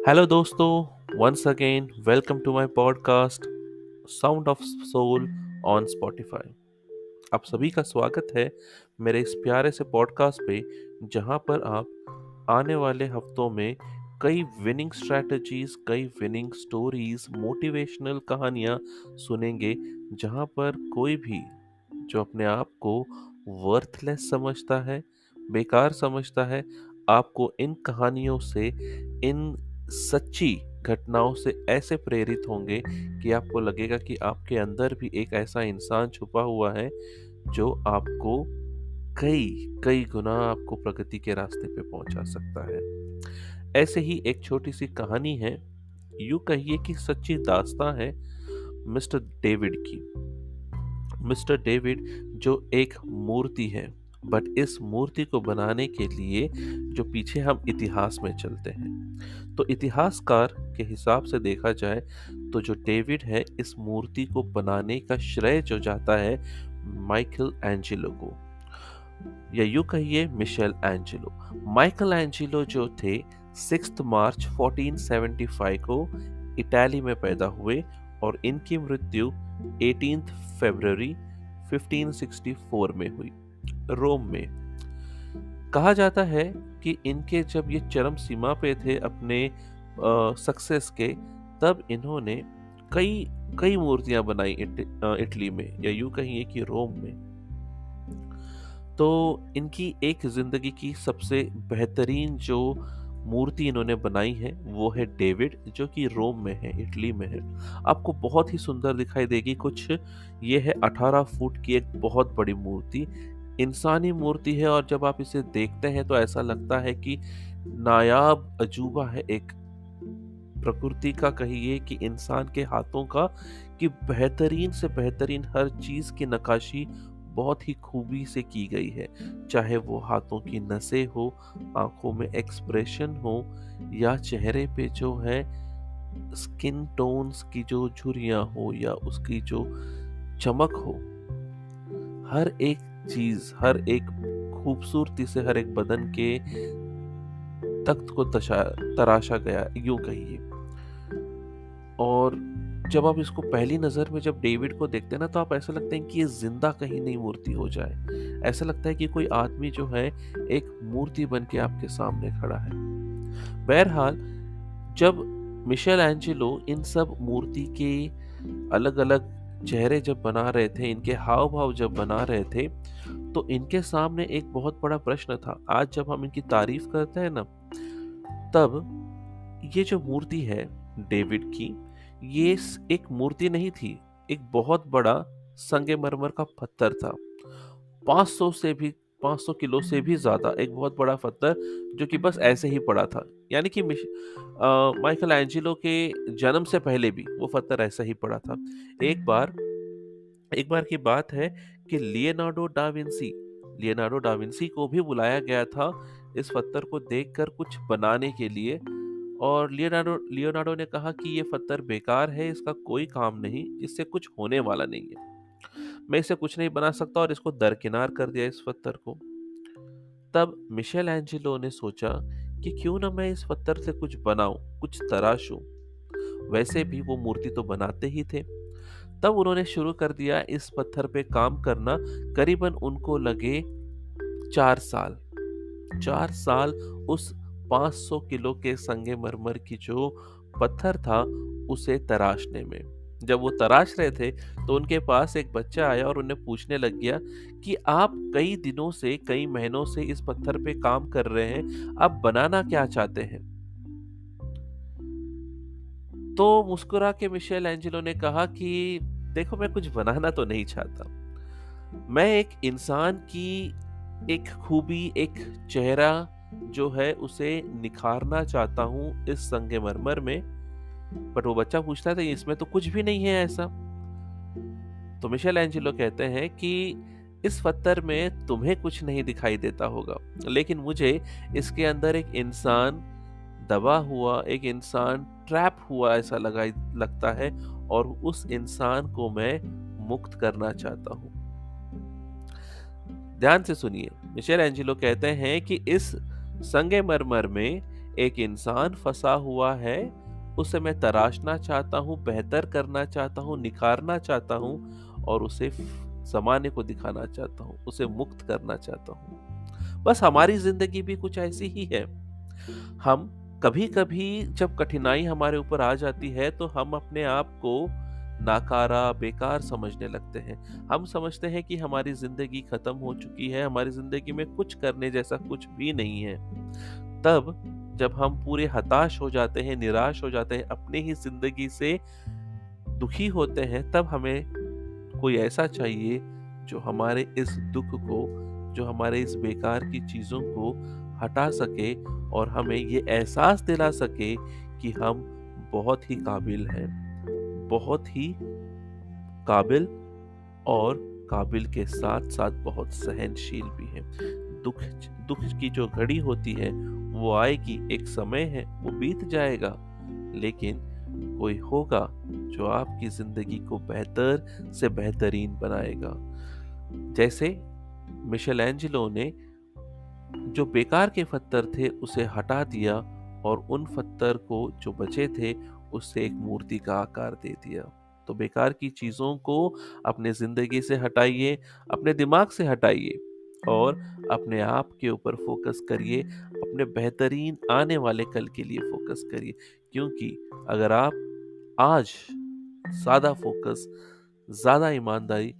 Hello दोस्तों, once again welcome to my podcast sound of soul on Spotify. आप सभी का स्वागत है मेरे इस प्यारे से पॉडकास्ट पे, जहां पर आप आने वाले हफ्तों में कई विनिंग स्ट्रैटेजीज, कई विनिंग स्टोरीज, मोटिवेशनल कहानियां सुनेंगे। जहां पर कोई भी जो अपने आप को वर्थलेस समझता है, बेकार समझता है, आपको इन कहानियों से, इन सच्ची घटनाओं से ऐसे प्रेरित होंगे कि आपको लगेगा कि आपके अंदर भी एक ऐसा इंसान छुपा हुआ है जो आपको कई कई गुना आपको प्रगति के रास्ते पे पहुंचा सकता है। ऐसे ही एक छोटी सी कहानी है, यूं कहिए कि सच्ची दास्तां है मिस्टर डेविड की। मिस्टर डेविड जो एक मूर्ति है, बट इस मूर्ति को बनाने के लिए जो पीछे हम इतिहास में चलते हैं, तो इतिहासकार के हिसाब से देखा जाए तो जो डेविड है, इस मूर्ति को बनाने का श्रेय जो जाता है माइकल एंजेलो को, या यूं कहिए मिशेल एंजेलो। माइकल एंजेलो जो थे 6 मार्च 1475 को इटाली में पैदा हुए और इनकी मृत्यु 18 फरवरी 1564 में हुई, रोम में। कहा जाता है कि इनके जब ये चरम सीमा पे थे अपने सक्सेस के, तब इन्होंने कई कई मूर्तियां बनाई इटली में, या यूं कहिए कि रोम में। तो इनकी एक जिंदगी की सबसे बेहतरीन जो मूर्ति इन्होंने बनाई है वो है डेविड, जो कि रोम में है, इटली में है। आपको बहुत ही सुंदर दिखाई देगी। कुछ ये है 18 फुट की एक बहुत बड़ी मूर्ति, इंसानी मूर्ति है, और जब आप इसे देखते हैं तो ऐसा लगता है कि नायाब अजूबा है एक प्रकृति का, कहिए कि इंसान के हाथों का, कि बेहतरीन से बेहतरीन हर चीज की नक्काशी बहुत ही खूबी से की गई है। चाहे वो हाथों की नसें हो, आंखों में एक्सप्रेशन हो, या चेहरे पे जो है स्किन टोन्स की जो झुर्रियां हो, या उसकी जो चमक हो, हर एक चीज, हर एक खूबसूरती से हर एक बदन के तख्त को तराशा गया, यूं कहिए। और जब आप इसको पहली नज़र में जब डेविड को देखते हैं ना, तो आप ऐसा लगता है कि ये जिंदा कहीं नहीं मूर्ति हो जाए। ऐसा लगता है कि कोई आदमी जो है एक मूर्ति बन के आपके सामने खड़ा है। बहरहाल, जब मिशेल एंजेलो इन सब मूर्ति के अलग अलग चेहरे जब बना रहे थे, इनके हाव भाव जब बना रहे थे, तो इनके सामने एक बहुत बड़ा प्रश्न था। आज जब हम इनकी तारीफ करते हैं ना, तब ये जो मूर्ति है डेविड की, ये एक मूर्ति नहीं थी, एक बहुत बड़ा संगमरमर का पत्थर था। 500 से भी 500 किलो से भी ज्यादा एक बहुत बड़ा पत्थर, जो कि बस ऐसे ही पड़ा था। यानी कि माइकल एंजेलो के जन्म से पहले भी वो पत्थर ऐसा ही पड़ा था। एक बार एक बार की बात है कि लियोनार्डो डा विंसी को भी बुलाया गया था इस पत्थर को देखकर कुछ बनाने के लिए। और लियोनार्डो ने कहा कि ये पत्थर बेकार है, इसका कोई काम नहीं, इससे कुछ होने वाला नहीं है, मैं इसे कुछ नहीं बना सकता, और इसको दरकिनार कर दिया इस पत्थर को। तब मिशेल एंजेलो ने सोचा कि क्यों ना मैं इस पत्थर से कुछ बनाऊं, कुछ तराशूं। वैसे भी वो मूर्ति तो बनाते ही थे। तब उन्होंने शुरू कर दिया इस पत्थर पे काम करना। करीबन उनको लगे 4 साल। 4 साल उस 500 किलो के संगमरमर की जो पत्थर था उसे तराशने में। जब वो तराश रहे थे, तो उनके पास एक बच्चा आया और उन्हें पूछने लग गया कि आप कई दिनों से, कई महीनों से इस पत्थर पे काम कर रहे हैं, आप बनाना क्या चाहते हैं? तो मुस्कुरा के मिशेल एंजेलो ने कहा कि देखो, मैं कुछ बनाना तो नहीं चाहता, मैं एक इंसान की एक खूबी, एक चेहरा जो है उसे निखारना चाहता हूँ इस संगमरमर में। बट वो बच्चा पूछता था, इसमें तो कुछ भी नहीं है ऐसा। तो मिशेल एंजेलो कहते हैं कि इस पत्थर में तुम्हें कुछ नहीं दिखाई देता होगा, लेकिन मुझे इसके अंदर एक इंसान दबा हुआ, एक इंसान ट्रैप हुआ ऐसा लगता है, और उस इंसान को मैं मुक्त करना चाहता हूँ। ध्यान से सुनिए, मिशेल एंजेलो कहते हैं कि इस संगमरमर में एक इंसान फंसा हुआ है, उसे मैं तराशना चाहता हूँ, बेहतर करना चाहता हूँ, निखारना चाहता हूँ और उसे ज़माने को दिखाना चाहता हूँ, उसे मुक्त करना चाहता हूँ। बस हमारी ज़िंदगी भी कुछ ऐसी ही है। हम कभी-कभी जब कठिनाई हमारे ऊपर आ जाती है तो हम अपने आप को नाकारा, बेकार समझने लगते हैं। हम समझते हैं कि हमारी ज़िंदगी खत्म हो चुकी है, हमारी ज़िंदगी में कुछ करने जैसा कुछ भी नहीं है। तब जब हम पूरे हताश हो जाते हैं, निराश हो जाते हैं, अपनी ही ज़िंदगी से दुखी होते हैं, तब हमें कोई ऐसा चाहिए जो हमारे इस दुःख को, जो हमारे इस बेकार की चीज़ों को हटा सके और हमें ये एहसास दिला सके कि हम बहुत ही काबिल हैं, बहुत ही काबिल और काबिल के साथ-साथ बहुत सहनशील भी हैं। दुःख दुःख की जो घड़ी होती है, वो आएगी, एक समय है, वो बीत जाएगा, लेकिन कोई होगा जो आपकी ज़िंदगी को बेहतर से बेहतरीन बनाएगा। जैसे मिशेलेंजेलो ने जो बेकार के पत्थर थे उसे हटा दिया और उन पत्थर को जो बचे थे उससे एक मूर्ति का आकार दे दिया। तो बेकार की चीज़ों को अपने ज़िंदगी से हटाइए, अपने दिमाग से हटाइए और अपने आप के ऊपर फ़ोकस करिए, अपने बेहतरीन आने वाले कल के लिए फ़ोकस करिए। क्योंकि अगर आप आज ज़्यादा फ़ोकस, ज़्यादा ईमानदारी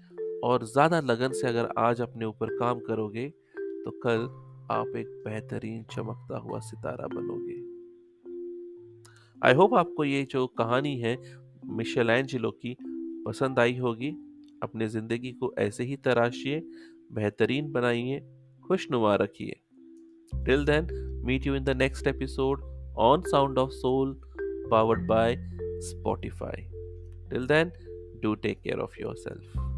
और ज़्यादा लगन से अगर आज अपने ऊपर काम करोगे, तो कल आप एक बेहतरीन चमकता हुआ सितारा बनोगे। आई होप आपको ये जो कहानी है मिशेलेंजेलो की पसंद आई होगी। अपने ज़िंदगी को ऐसे ही तराशिए, बेहतरीन बनाइए, खुशनुमा रखिए। Till then, meet you in the next episode on Sound of Soul, powered by Spotify. Till then, do take care of yourself.